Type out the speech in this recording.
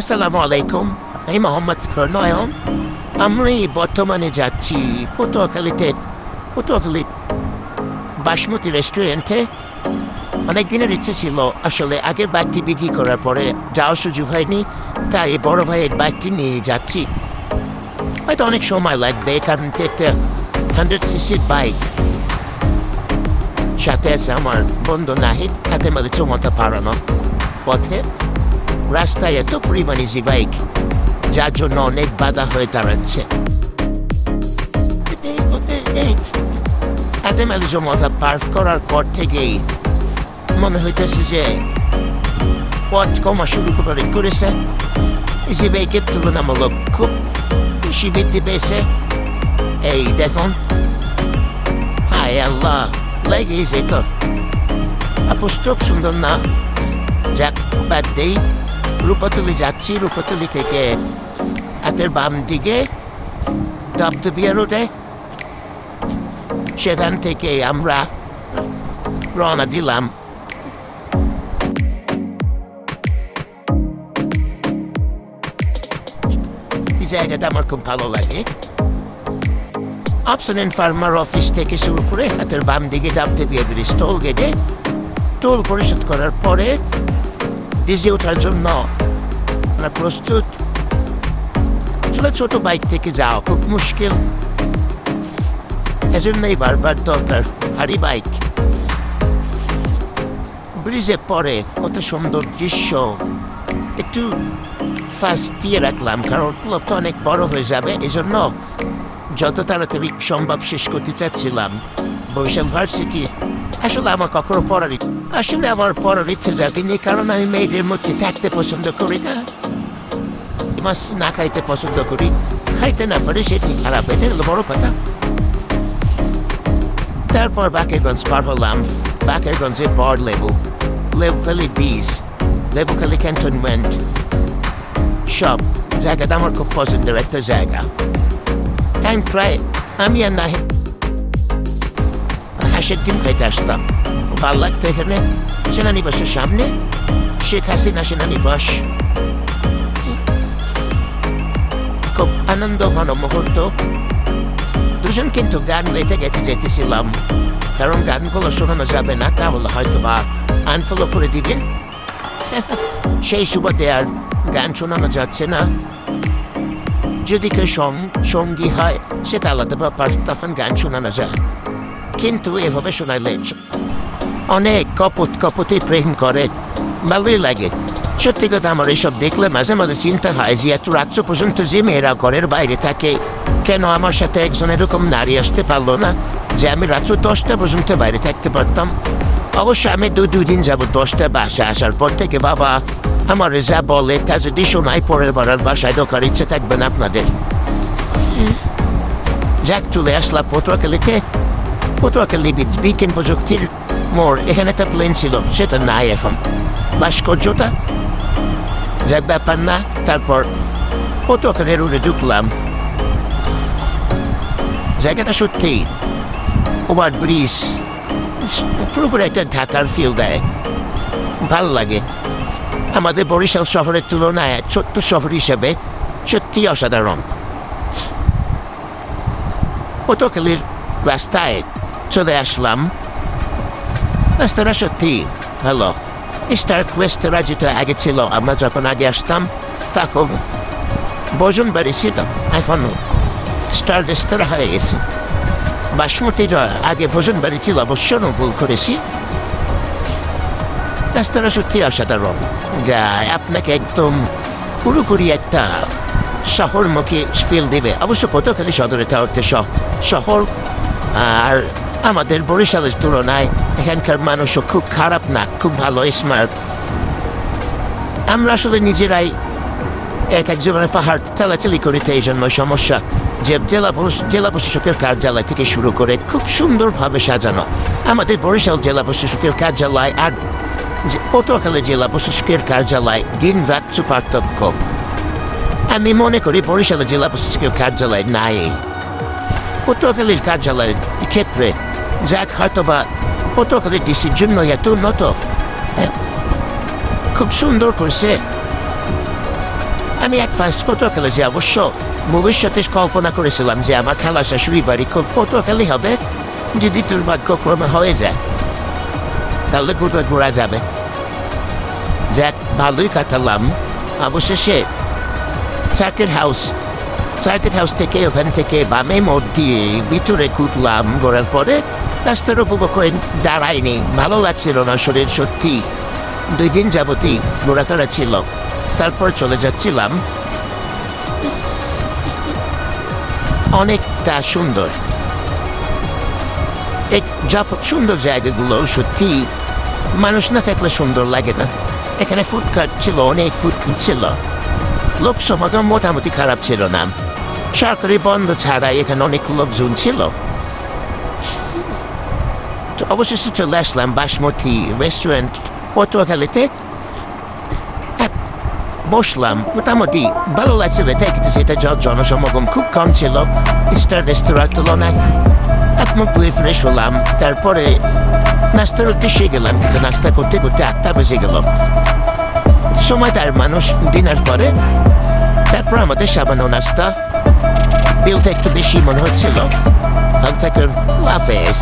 আসসালামু আলাইকুম। আমি মোহাম্মদ নয়ন। আমি বর্তমানে যাচ্ছি পটুয়াখালী বাসমতি রেস্টুরেন্টে। অনেক দিনের ইচ্ছে ছিল আসলে আগের বাইকটি বিক্রি করার পরে যাওয়ার সুযোগ হয়নি, তাই বড় ভাইয়ের বাইকটি নিয়ে যাচ্ছি। হয়তো অনেক সময় লাগবে কারণ একটা 100cc বাইক, সাথে আছে আমার বন্ধু নাহিদ, হাতে মালে চমতা পারানো। পথে রাস্তায় এত পরিমাণে যে বাইক, যার জন্য অনেক বাধা হয়ে দাঁড়াচ্ছে। হাতে মালে চমতা পার করার পর থেকেই মনে হইতেছে যে পথ কমা শুরু করেছে। এই যে বাইকের তুলনামূলক খুব বেশি বৃদ্ধি পেয়েছে। এই দেখুন, হায় আল্লাহ, লেগে যেত। পুস্তক সুন্দর না, যাক বাদ দেই। রূপাতলি যাচ্ছি, রূপাতলি থেকে হাতের বাম দিকে দপদপিয়া রোডে, সেখান থেকে আমরা রওনা দিলাম। এই জায়গাটা আমার খুব ভালো লাগে। অপশন এন্ড ফার্মার অফিস থেকে শুরু করে হাতের বাম দিকে দপদপিয়া ব্রিজ টোল গেটে টোল পরিশোধ করার পরে ডিজে ওঠার জন্য আমরা প্রস্তুত। ছোট বাইক থেকে যাওয়া খুব মুশকিল, এজন্যই বারবার দরকার ভারী বাইক। ব্রিজে পরে কত সুন্দর দৃশ্য, একটু ফাস্ট দিয়ে রাখলাম কারণ ক্লাবটা অনেক বড় হয়ে যাবে, এজন্য যত তাড়াতাড়ি সম্ভব শেষ করতে চাচ্ছিলাম। বরিশাল ভার্সিটি আসলে আমার কখনো আমার পড়ার ইচ্ছে জাগেনি, কারণ আমি মেয়েদের মধ্যে থাকতে পছন্দ করি না, মাছ না খাইতে পছন্দ করি। খাইতে না পারে সেটি খারাপ, এটা হলো বড় কথা। তারপর বাকেরগঞ্জ পার হলাম। বাকেরগঞ্জে বড় লেবুখালী বীজ, লেবুখালী ক্যান্টনমেন্ট, সব জায়গাটা আমার খুব পছন্দের একটা জায়গা। টাইম প্রায় আমি আর না হাঁসের ডিম খাইতে আসতাম, ভালো লাগতো। এখানে সেনানিবাসের সামনে শেখ হাসিনা সেনানিবাস, খুব আনন্দ ঘন মুহূর্ত। দুজন কিন্তু গান গাইতে যেতেছিলাম, কারণ গানগুলো শোনানো যাবে না, তাহলে হয়তো বা আনফলো করে দিবে। সেই সুবাদে আর গান শোনানো যাচ্ছে না। যদি কেউ সঙ্গী হয় সেটা আলাদা ব্যাপার, তখন গান শোনানো যায়, কিন্তু এভাবে শোনাইলে অনেক কপতে প্রেম করে, ভালোই লাগে। সত্যি কথা, আমার এইসব দেখলে মাঝে মাঝে চিন্তা হয় যে এত রাত্র পর্যন্ত যে মেয়েরা ঘরের বাইরে থাকে, কেন আমার সাথে একজন এরকম নারী আসতে পারলো না যে আমি রাত্র 10টা পর্যন্ত বাইরে থাকতে পারতাম। অবশ্য আমি দুই দিন যাব 10টা বাসা আসার পর থেকে বাবা আমার যা বলে তা যদি শোনাই, পরের বার আর বাসায় ঢোকার ইচ্ছে থাকবে না আপনাদের। যাক, চলে আসলাম পটুয়াখালীতে। পটুয়াখালী বিজ্ঞান প্রযুক্তির মোড়, এখানে একটা প্লেন ছিল, সেটা নাই এখন। ভাস্কর্যটা যাক ব্যাপার না। তারপর পটুয়াখালী রোডে ঢুকলাম। জায়গাটা সত্যি ওভার ব্রিজ, পুরোপুরি একটা ঢাকার ফিল দেয়, ভাল লাগে। আমাদের বরিশাল শহরের তুলনায় ছোট্ট শহর হিসেবে সত্যি অসাধারণ। পটুয়াখালীর রাস্তায় চলে আসলাম। রাস্তাটা সত্যি ভালো। স্টার কোয়েস্টরা যেটা আগে ছিল, আমরা যখন আগে আসতাম তখন ভোজন বাড়ি ছিল, এখন স্টার রেস্তোরাঁ হয়ে গেছে। বাসমতিটা আগে ভোজন বাড়ি ছিল, অবশ্য ভুল করেছি। রাস্তাটা সত্যি অসাধারণ, যা আপনাকে একদম পুরোপুরি একটা শহরমুখী ফিল দেবে। অবশ্য পটুয়াখালী সদরে অর্থে শহর, আর আমাদের বরিশালের তুলনায় এখানকার মানুষও খুব খারাপ না, খুব ভালো, স্মার্ট। আমরা আসলে নিজেরাই একজনের পাহাড় ঠেলাঠেলি করিতে, এই জন্য সমস্যা। যে জেলা প্রশাসকের কার্যালয় থেকে শুরু করে খুব সুন্দরভাবে সাজানো আমাদের বরিশাল জেলা প্রশাসকের কার্যালয় আর পটুয়াখালী জেলা প্রশাসকের কার্যালয় দিন রাত্র পার্থক্য। আমি মনে করি বরিশালের জেলা প্রশাসকের কার্যালয় নাই, পটুয়াখালীর কার্যালয়ের ক্ষেত্রে। যাক, হয়তো বা পটুয়াখালী ডিসির জন্য এত উন্নত, খুব সুন্দর করছে। আমি এক ফার্স্ট পটুয়াখালী যে অবশ্য ভবিষ্যতে কল্পনা করেছিলাম যে আমার খালা শাশুড়ি বাড়ি খুব পটুয়াখালী হবে। যদি দুর্ভাগ্যক্রমে হয়ে যায় তাহলে কোথাও ঘোরা যাবে। যাক, ভালোই কাটালাম। অবশেষে সার্কিট হাউস থেকে ওখান থেকে বামে মোড় দিয়ে ভিতরে ঘুরলাম। ঘোরার পরে রাস্তার উপভোগ করে দাঁড়ায়নি, ভালো লাগছিল না শরীর। সত্যি 2 দিন যাবতই ঘোরাফেরা ছিল। তারপর চলে যাচ্ছিলাম অনেকটা সুন্দর সুন্দর জায়গাগুলো সত্যি মানুষ না থাকলে সুন্দর লাগে না। এখানে ফুডকার্ট ছিল, অনেক ফুডকার্ট ছিল, লোক সমাগম মোটামুটি খারাপ ছিল না। সরকারি বন্ধ ছাড়া এখানে অনেক লোকজন ছিল। তো অবশেষে চলে আসলাম বাসমতি রেস্টুরেন্ট পটুয়াখালীতে। বসলাম, মোটামুটি ভালো লাগছিল। কিন্তু সেটা জনসমাগম খুব কম ছিল স্টার রেস্তোরাঁর তুলনায়। এক মুখ ধুয়ে ফ্রেশ হলাম, তারপরে নাস্তার উদ্দেশ্যে গেলাম। কিন্তু নাস্তা করতে করতে 8টা বেজে গেল। সময় তার মানুষ ডিনার করে, তারপর আমাদের সামান্য নাস্তা। বিলটা একটু বেশি মনে হচ্ছিল। ভালো থাকুন, আল্লাহ হাফেজ।